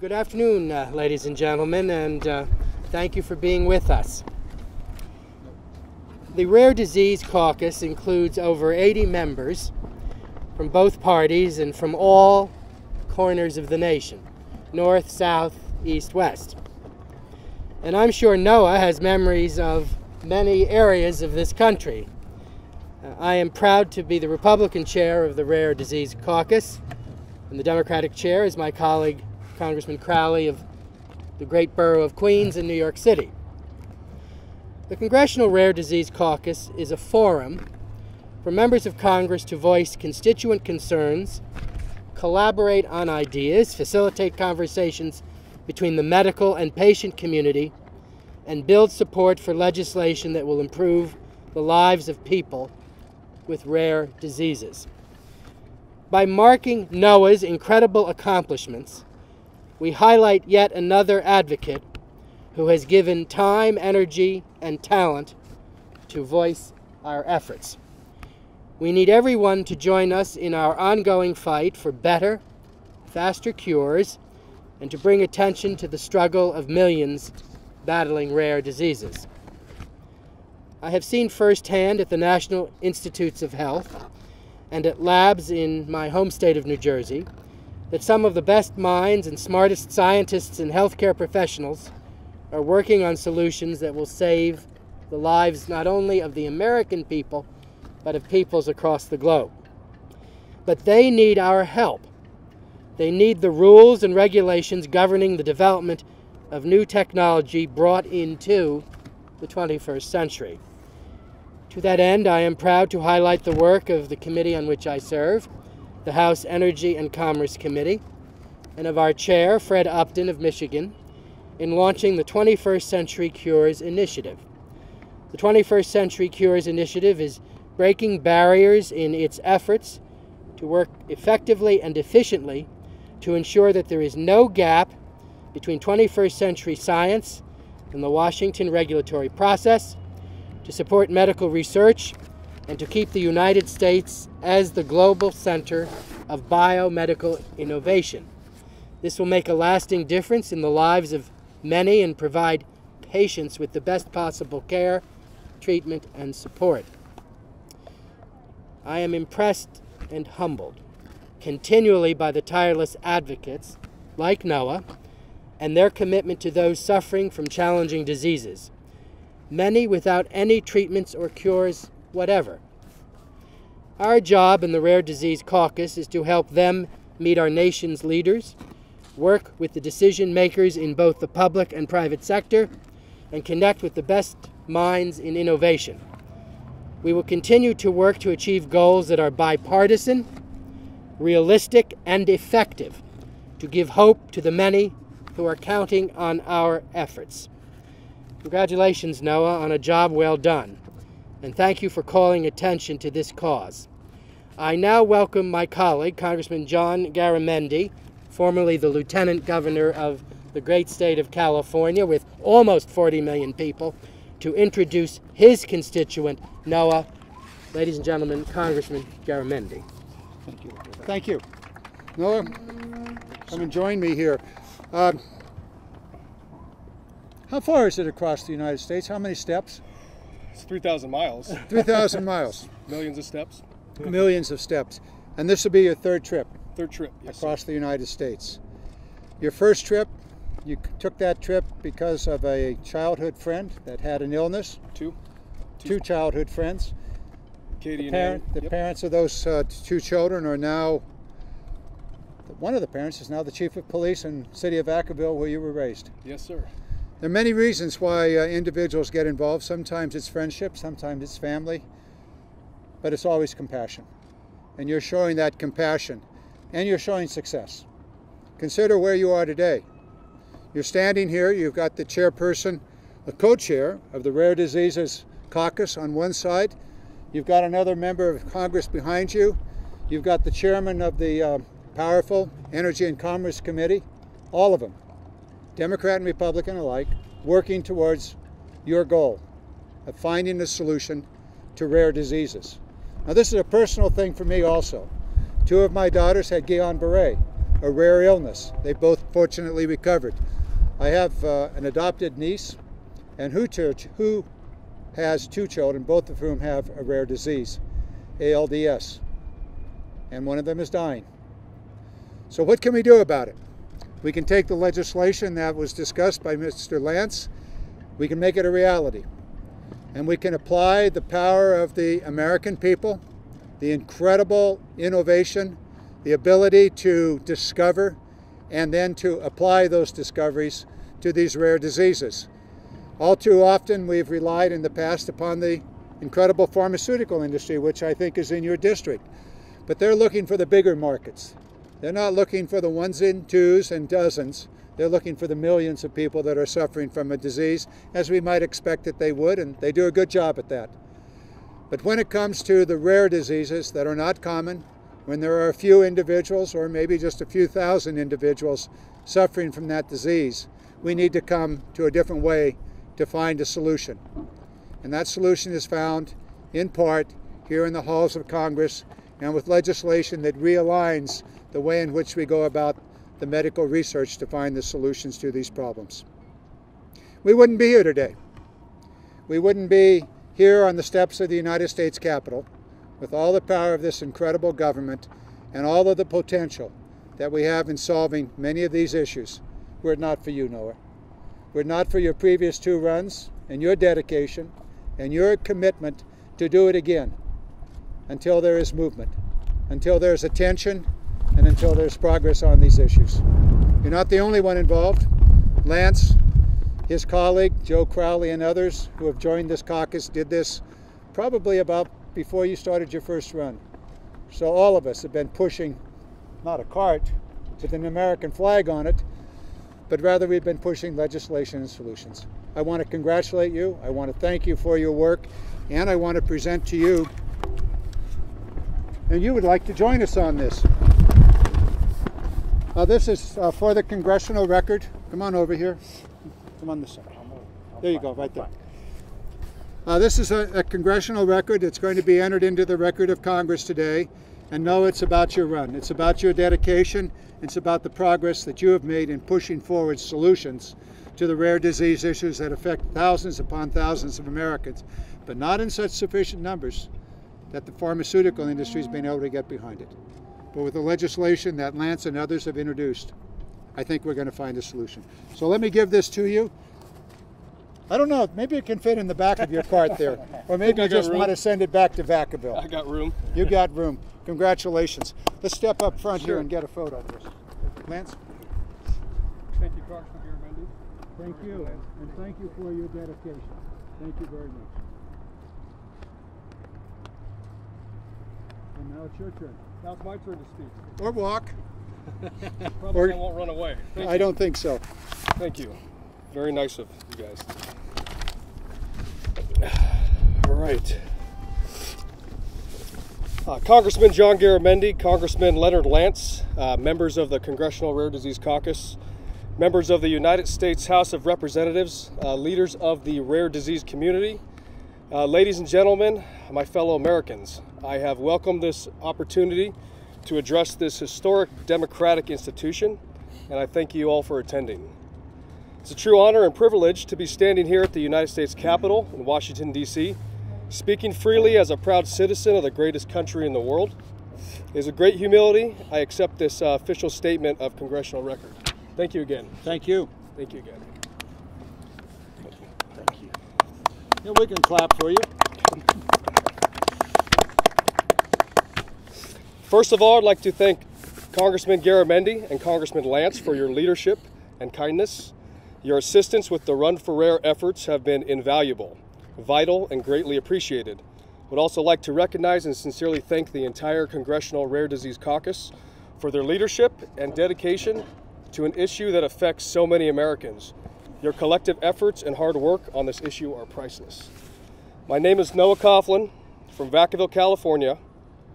Good afternoon, ladies and gentlemen, and thank you for being with us. The Rare Disease Caucus includes over 80 members from both parties and from all corners of the nation, north, south, east, west. And I'm sure Noah has memories of many areas of this country. I am proud to be the Republican chair of the Rare Disease Caucus, and the Democratic chair is my colleague, Congressman Crowley of the great borough of Queens in New York City. The Congressional Rare Disease Caucus is a forum for members of Congress to voice constituent concerns, collaborate on ideas, facilitate conversations between the medical and patient community, and build support for legislation that will improve the lives of people with rare diseases. By marking Noah's incredible accomplishments, we highlight yet another advocate who has given time, energy, and talent to voice our efforts. We need everyone to join us in our ongoing fight for better, faster cures, and to bring attention to the struggle of millions battling rare diseases. I have seen firsthand at the National Institutes of Health and at labs in my home state of New Jersey that some of the best minds and smartest scientists and healthcare professionals are working on solutions that will save the lives not only of the American people, but of peoples across the globe. But they need our help. They need the rules and regulations governing the development of new technology brought into the 21st century. To that end, I am proud to highlight the work of the committee on which I serve, the House Energy and Commerce Committee, and of our chair, Fred Upton of Michigan, in launching the 21st Century Cures Initiative. The 21st Century Cures Initiative is breaking barriers in its efforts to work effectively and efficiently to ensure that there is no gap between 21st century science and the Washington regulatory process, to support medical research, and to keep the United States as the global center of biomedical innovation. This will make a lasting difference in the lives of many and provide patients with the best possible care, treatment, and support. I am impressed and humbled continually by the tireless advocates like Noah and their commitment to those suffering from challenging diseases, many without any treatments or cures whatever. Our job in the Rare Disease Caucus is to help them meet our nation's leaders, work with the decision makers in both the public and private sector, and connect with the best minds in innovation. We will continue to work to achieve goals that are bipartisan, realistic, and effective, to give hope to the many who are counting on our efforts. Congratulations, Noah, on a job well done, and thank you for calling attention to this cause. I now welcome my colleague, Congressman John Garamendi, formerly the Lieutenant Governor of the great state of California with almost 40 million people, to introduce his constituent, Noah. Ladies and gentlemen, Congressman Garamendi. Thank you. Thank you. Noah, come and join me here. How far is it across the United States? How many steps? It's 3,000 miles. 3,000 miles. Millions of steps. Millions of steps. And this will be your third trip. Third trip, yes, across the United States. Your first trip, you took that trip because of a childhood friend that had an illness. Two childhood friends. Katie The parents of those two children are now, one of the parents is now the chief of police in the city of Vacaville, where you were raised. Yes, sir. There are many reasons why individuals get involved. Sometimes it's friendship, sometimes it's family, but it's always compassion. And you're showing that compassion, and you're showing success. Consider where you are today. You're standing here, you've got the chairperson, the co-chair of the Rare Diseases Caucus on one side. You've got another member of Congress behind you. You've got the chairman of the powerful Energy and Commerce Committee, all of them, Democrat and Republican alike, working towards your goal of finding a solution to rare diseases. Now, this is a personal thing for me also. Two of my daughters had Guillain-Barré. a rare illness. They both fortunately recovered. I have an adopted niece and who has 2 children, both of whom have a rare disease, ALDS, and one of them is dying. So what can we do about it? We can take the legislation that was discussed by Mr. Lance, we can make it a reality, and we can apply the power of the American people, the incredible innovation, the ability to discover and then to apply those discoveries to these rare diseases. All too often we've relied in the past upon the incredible pharmaceutical industry, which I think is in your district, but they're looking for the bigger markets. They're not looking for the ones and twos and dozens. They're looking for the millions of people that are suffering from a disease, as we might expect that they would, and they do a good job at that. But when it comes to the rare diseases that are not common, when there are a few individuals or maybe just a few thousand individuals suffering from that disease, we need to come to a different way to find a solution. And that solution is found in part here in the halls of Congress and with legislation that realigns the way in which we go about the medical research to find the solutions to these problems. We wouldn't be here today. We wouldn't be here on the steps of the United States Capitol with all the power of this incredible government and all of the potential that we have in solving many of these issues were it not for you, Noah. Were it not for your previous 2 runs and your dedication and your commitment to do it again until there is movement, until there's attention, and until there's progress on these issues. You're not the only one involved. Lance, his colleague, Joe Crowley, and others who have joined this caucus did this probably about before you started your first run. So all of us have been pushing, not a cart with an American flag on it, but rather we've been pushing legislation and solutions. I want to congratulate you. I want to thank you for your work, and I want to present to you, and you would like to join us on this. This is for the Congressional record. Come on over here. Come on this side. There you go, right there. This is a Congressional record. It's going to be entered into the record of Congress today. And know it's about your run. It's about your dedication. It's about the progress that you have made in pushing forward solutions to the rare disease issues that affect thousands upon thousands of Americans, but not in such sufficient numbers that the pharmaceutical industry has been able to get behind it. But with the legislation that Lance and others have introduced, I think we're going to find a solution. So let me give this to you. I don't know, maybe it can fit in the back of your cart there. Or maybe you just want to send it back to Vacaville. I got room. You got room. Congratulations. Let's step up front here and get a photo of this. Lance? Thank you, Congressman Garamendi. Thank you. And thank you for your dedication. Thank you very much. And now it's your turn. Now it's my turn to speak. Or walk. Probably I won't run away. I don't think so. Thank you. Very nice of you guys. All right. Congressman John Garamendi, Congressman Leonard Lance, members of the Congressional Rare Disease Caucus, members of the United States House of Representatives, leaders of the rare disease community, ladies and gentlemen, my fellow Americans, I have welcomed this opportunity to address this historic democratic institution, and I thank you all for attending. It's a true honor and privilege to be standing here at the United States Capitol in Washington, D.C., speaking freely as a proud citizen of the greatest country in the world. It is a great humility I accept this official statement of congressional record. Thank you again. Thank you. Thank you again. Thank you. Yeah, we can clap for you. First of all, I'd like to thank Congressman Garamendi and Congressman Lance for your leadership and kindness. Your assistance with the Run for Rare efforts have been invaluable, vital, and greatly appreciated. Would also like to recognize and sincerely thank the entire Congressional Rare Disease Caucus for their leadership and dedication to an issue that affects so many Americans. Your collective efforts and hard work on this issue are priceless. My name is Noah Coughlin from Vacaville, California,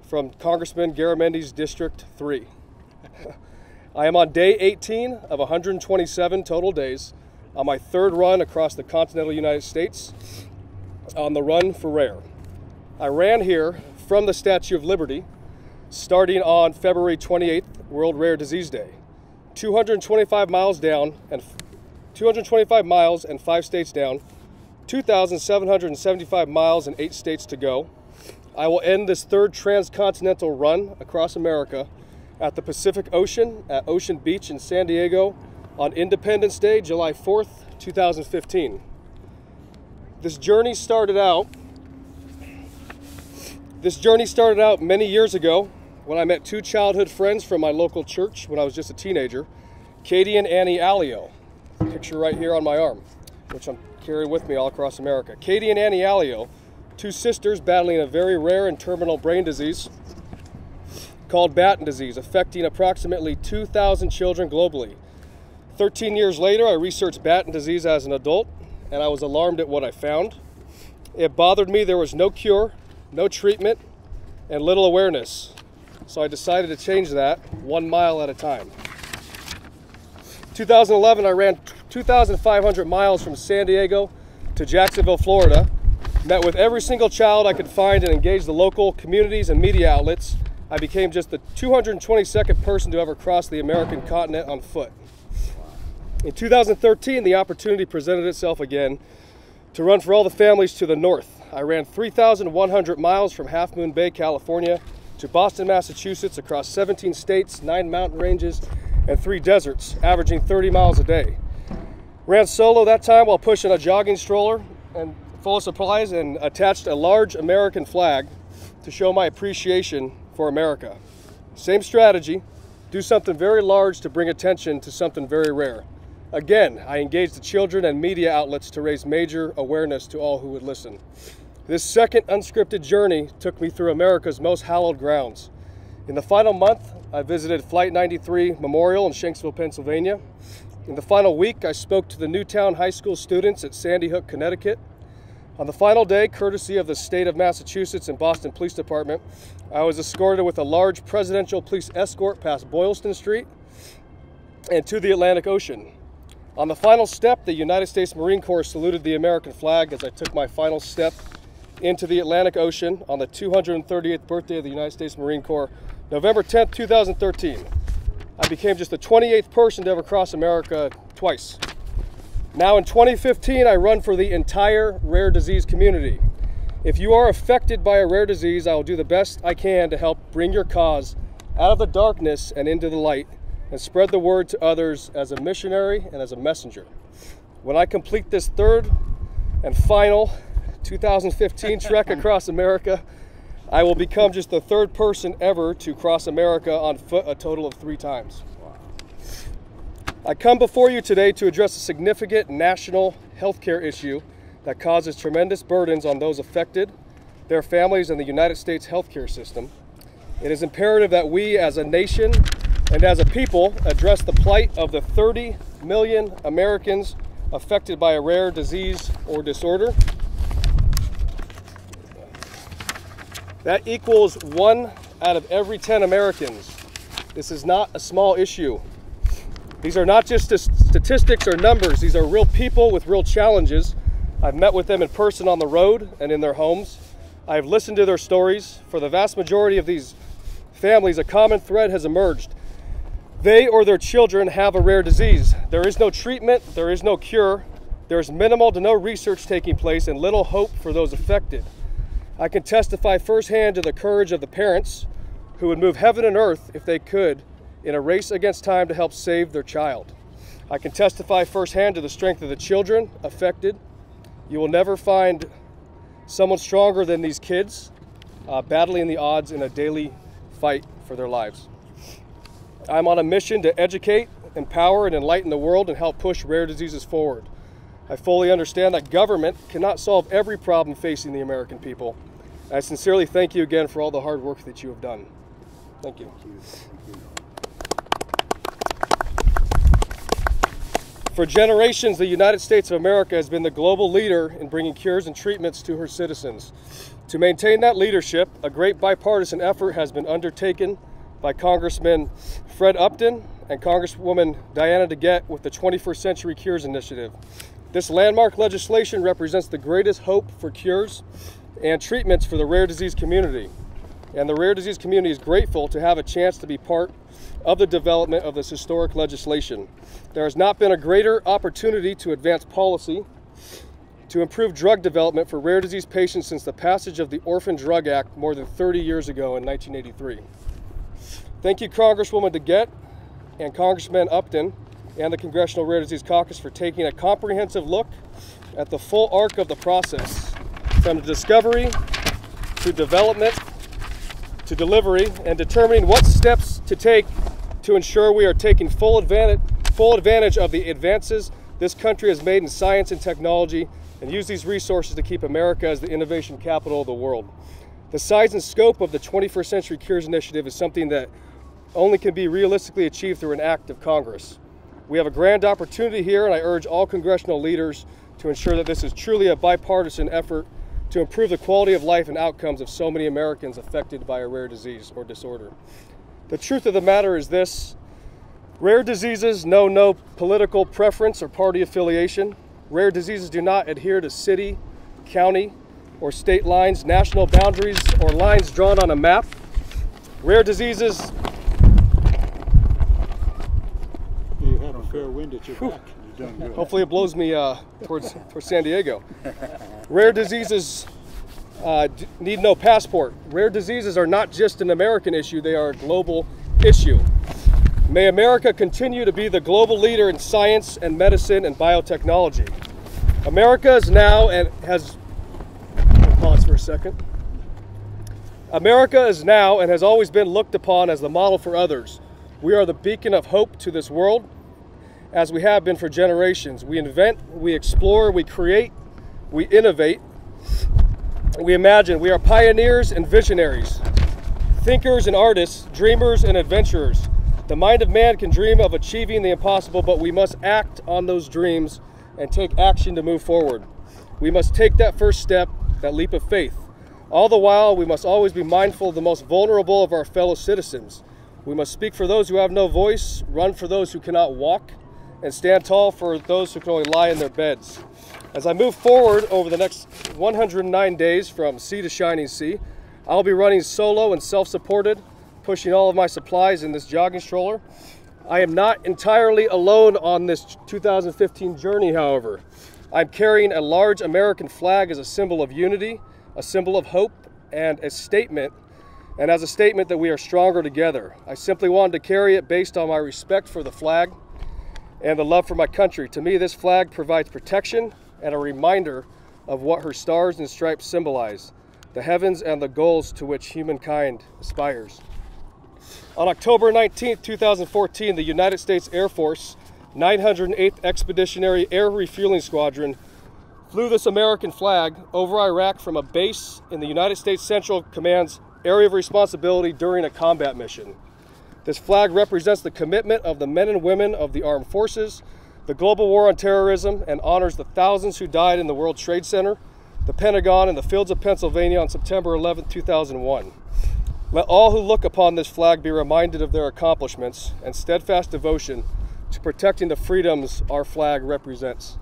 from Congressman Garamendi's District 3. I am on day 18 of 127 total days on my 3rd run across the continental United States on the Run for Rare. I ran here from the Statue of Liberty starting on February 28th, World Rare Disease Day. 225 miles down and 225 miles and 5 states down, 2,775 miles and 8 states to go. I will end this third transcontinental run across America at the Pacific Ocean at Ocean Beach in San Diego on Independence Day, July 4th, 2015. This journey started out many years ago when I met two childhood friends from my local church when I was just a teenager, Katie and Annie Allio. Picture right here on my arm, which I'm carrying with me all across America. Katie and Annie Allio, two sisters battling a very rare and terminal brain disease called Batten disease, affecting approximately 2,000 children globally. 13 years later, I researched Batten disease as an adult, and I was alarmed at what I found. It bothered me there was no cure, no treatment, and little awareness. So I decided to change that 1 mile at a time. 2011, I ran 2,500 miles from San Diego to Jacksonville, Florida, met with every single child I could find and engaged the local communities and media outlets. I became just the 222nd person to ever cross the American continent on foot. In 2013, the opportunity presented itself again to run for all the families to the north. I ran 3,100 miles from Half Moon Bay, California to Boston, Massachusetts, across 17 states, 9 mountain ranges, and 3 deserts, averaging 30 miles a day. Ran solo that time while pushing a jogging stroller and full of supplies, and attached a large American flag to show my appreciation for America. Same strategy, do something very large to bring attention to something very rare. Again, I engaged the children and media outlets to raise major awareness to all who would listen. This second unscripted journey took me through America's most hallowed grounds. In the final month, I visited Flight 93 Memorial in Shanksville, Pennsylvania. In the final week, I spoke to the Newtown High School students at Sandy Hook, Connecticut. On the final day, courtesy of the state of Massachusetts and Boston Police Department, I was escorted with a large presidential police escort past Boylston Street and to the Atlantic Ocean. On the final step, the United States Marine Corps saluted the American flag as I took my final step into the Atlantic Ocean on the 238th birthday of the United States Marine Corps, November 10th, 2013. I became just the 28th person to ever cross America twice. Now in 2015, I run for the entire rare disease community. If you are affected by a rare disease, I will do the best I can to help bring your cause out of the darkness and into the light, and spread the word to others as a missionary and as a messenger. When I complete this third and final 2015 trek across America, I will become just the third person ever to cross America on foot a total of 3 times. I come before you today to address a significant national healthcare issue that causes tremendous burdens on those affected, their families, and the United States healthcare system. It is imperative that we as a nation and as a people address the plight of the 30 million Americans affected by a rare disease or disorder. That equals 1 out of every 10 Americans. This is not a small issue. These are not just statistics or numbers. These are real people with real challenges. I've met with them in person on the road and in their homes. I've listened to their stories. For the vast majority of these families, a common thread has emerged. They or their children have a rare disease. There is no treatment, there is no cure, there is minimal to no research taking place, and little hope for those affected. I can testify firsthand to the courage of the parents who would move heaven and earth if they could in a race against time to help save their child. I can testify firsthand to the strength of the children affected. You will never find someone stronger than these kids battling the odds in a daily fight for their lives. I'm on a mission to educate, empower, and enlighten the world and help push rare diseases forward. I fully understand that government cannot solve every problem facing the American people. I sincerely thank you again for all the hard work that you have done. Thank you. For generations, the United States of America has been the global leader in bringing cures and treatments to her citizens. To maintain that leadership, a great bipartisan effort has been undertaken by Congressman Fred Upton and Congresswoman Diana DeGette with the 21st Century Cures Initiative. This landmark legislation represents the greatest hope for cures and treatments for the rare disease community. and the rare disease community is grateful to have a chance to be part of the development of this historic legislation. There has not been a greater opportunity to advance policy to improve drug development for rare disease patients since the passage of the Orphan Drug Act more than 30 years ago in 1983. Thank you, Congresswoman DeGette and Congressman Upton and the Congressional Rare Disease Caucus for taking a comprehensive look at the full arc of the process, from discovery to development to delivery, and determining what steps to take to ensure we are taking full advantage of the advances this country has made in science and technology, and use these resources to keep America as the innovation capital of the world. The size and scope of the 21st Century Cures Initiative is something that only can be realistically achieved through an act of Congress. We have a grand opportunity here, and I urge all congressional leaders to ensure that this is truly a bipartisan effort to improve the quality of life and outcomes of so many Americans affected by a rare disease or disorder. The truth of the matter is this: rare diseases know no political preference or party affiliation. Rare diseases do not adhere to city, county, or state lines, national boundaries, or lines drawn on a map. Rare diseases... You had a fair wind at your back. You've done good. Hopefully it blows me towards San Diego. Rare diseases need no passport. Rare diseases are not just an American issue, they are a global issue. May America continue to be the global leader in science and medicine and biotechnology. America is now and has... Pause for a second. America is now and has always been looked upon as the model for others. We are the beacon of hope to this world, as we have been for generations. We invent, we explore, we create, we innovate, we imagine. We are pioneers and visionaries, thinkers and artists, dreamers and adventurers. The mind of man can dream of achieving the impossible, but we must act on those dreams and take action to move forward. We must take that first step, that leap of faith. All the while, we must always be mindful of the most vulnerable of our fellow citizens. We must speak for those who have no voice, run for those who cannot walk, and stand tall for those who can only lie in their beds. As I move forward over the next 109 days from sea to shining sea, I'll be running solo and self-supported, pushing all of my supplies in this jogging stroller. I am not entirely alone on this 2015 journey, however. I'm carrying a large American flag as a symbol of unity, a symbol of hope, and as a statement that we are stronger together. I simply wanted to carry it based on my respect for the flag and the love for my country. To me, this flag provides protection and a reminder of what her stars and stripes symbolize, the heavens and the goals to which humankind aspires. On October 19, 2014, the United States Air Force 908th Expeditionary Air Refueling Squadron flew this American flag over Iraq from a base in the United States Central Command's area of responsibility during a combat mission. This flag represents the commitment of the men and women of the armed forces, the global war on terrorism, and honors the thousands who died in the World Trade Center, the Pentagon, and the fields of Pennsylvania on September 11, 2001. Let all who look upon this flag be reminded of their accomplishments and steadfast devotion to protecting the freedoms our flag represents.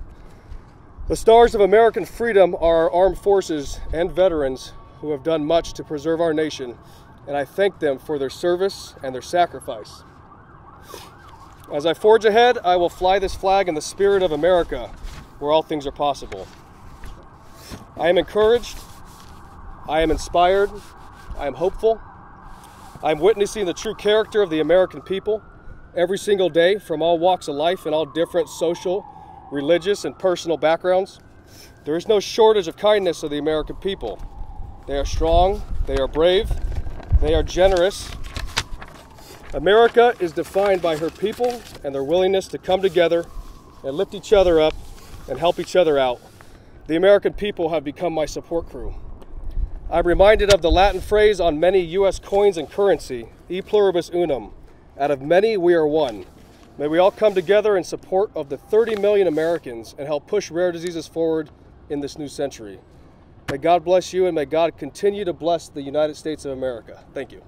The stars of American freedom are our armed forces and veterans who have done much to preserve our nation, and I thank them for their service and their sacrifice. As I forge ahead, I will fly this flag in the spirit of America, where all things are possible. I am encouraged, I am inspired, I am hopeful. I am witnessing the true character of the American people every single day, from all walks of life and all different social, religious, and personal backgrounds. There is no shortage of kindness of the American people. They are strong, they are brave, they are generous. America is defined by her people and their willingness to come together and lift each other up and help each other out. The American people have become my support crew. I'm reminded of the Latin phrase on many U.S. coins and currency, e pluribus unum. Out of many, we are one. May we all come together in support of the 30 million Americans and help push rare diseases forward in this new century. May God bless you, and may God continue to bless the United States of America. Thank you.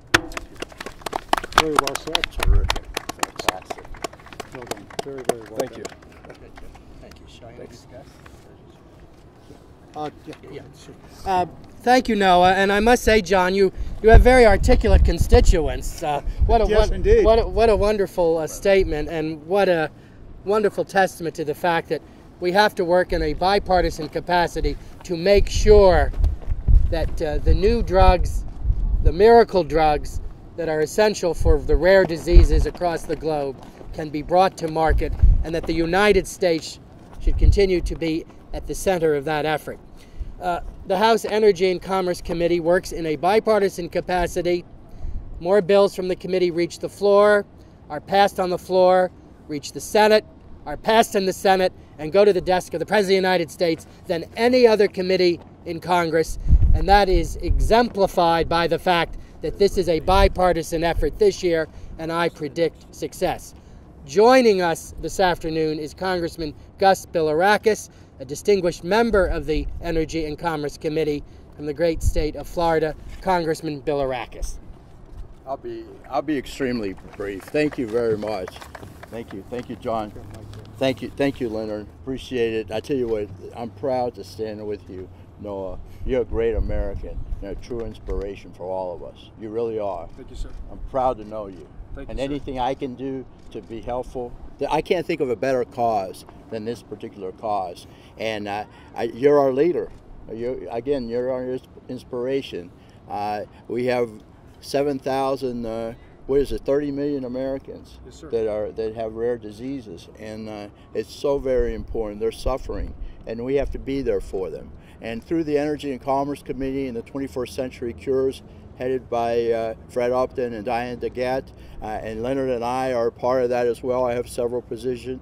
Very well said. Terrific. Fantastic. Well done. Very, very well Thank done. you. Thank you. Shall I Thanks. discuss? Yeah, Yeah. sure. thank you, Noah. And I must say, John, you have very articulate constituents. Yes, indeed. What a wonderful statement, and what a wonderful testament to the fact that we have to work in a bipartisan capacity to make sure that the new drugs, the miracle drugs that are essential for the rare diseases across the globe, can be brought to market, and that the United States should continue to be at the center of that effort. The House Energy and Commerce Committee works in a bipartisan capacity. More bills from the committee reach the floor, are passed on the floor, reach the Senate, are passed in the Senate, and go to the desk of the President of the United States than any other committee in Congress. And that is exemplified by the fact that this is a bipartisan effort this year, and I predict success. Joining us this afternoon is Congressman Gus Bilirakis, a distinguished member of the Energy and Commerce Committee from the great state of Florida. Congressman Bilirakis. I'll be extremely brief. Thank you very much. Thank you, John. Thank you, Leonard. Appreciate it. I tell you what, I'm proud to stand with you, Noah. You're a great American and a true inspiration for all of us. You really are. Thank you, sir. I'm proud to know you. Thank and you, sir. anything I can do to be helpful, I can't think of a better cause than this particular cause. And you're our leader. You're our inspiration. We have 7,000, 30 million Americans, yes, sir, that have rare diseases, and it's so very important. They're suffering, and we have to be there for them. And through the Energy and Commerce Committee and the 21st Century Cures, headed by Fred Upton and Diane DeGette, and Leonard and I are part of that as well. I have several positions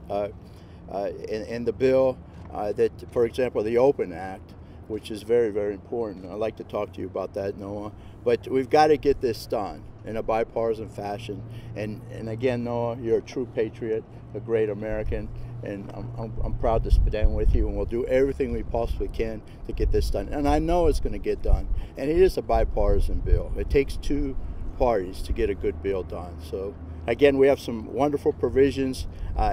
in the bill that, for example, the Open Act, which is very, very important. I'd like to talk to you about that, Noah. But we've got to get this done in a bipartisan fashion. And again, Noah, you're a true patriot, a great American, and I'm proud to stand with you, and we'll do everything we possibly can to get this done. And I know it's going to get done. And it is a bipartisan bill. It takes two parties to get a good bill done. So again, we have some wonderful provisions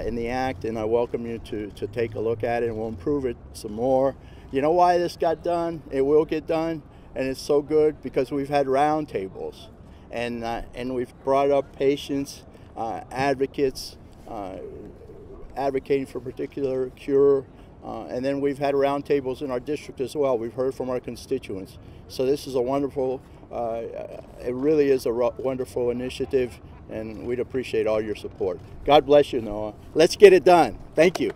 in the act, and I welcome you to take a look at it, and we'll improve it some more. You know why this got done? It will get done, and it's so good because we've had roundtables, and we've brought up patients, advocates, advocating for a particular cure, and then we've had roundtables in our district as well. We've heard from our constituents. So this is a wonderful, it really is a wonderful initiative, and we'd appreciate all your support. God bless you, Noah. Let's get it done. Thank you.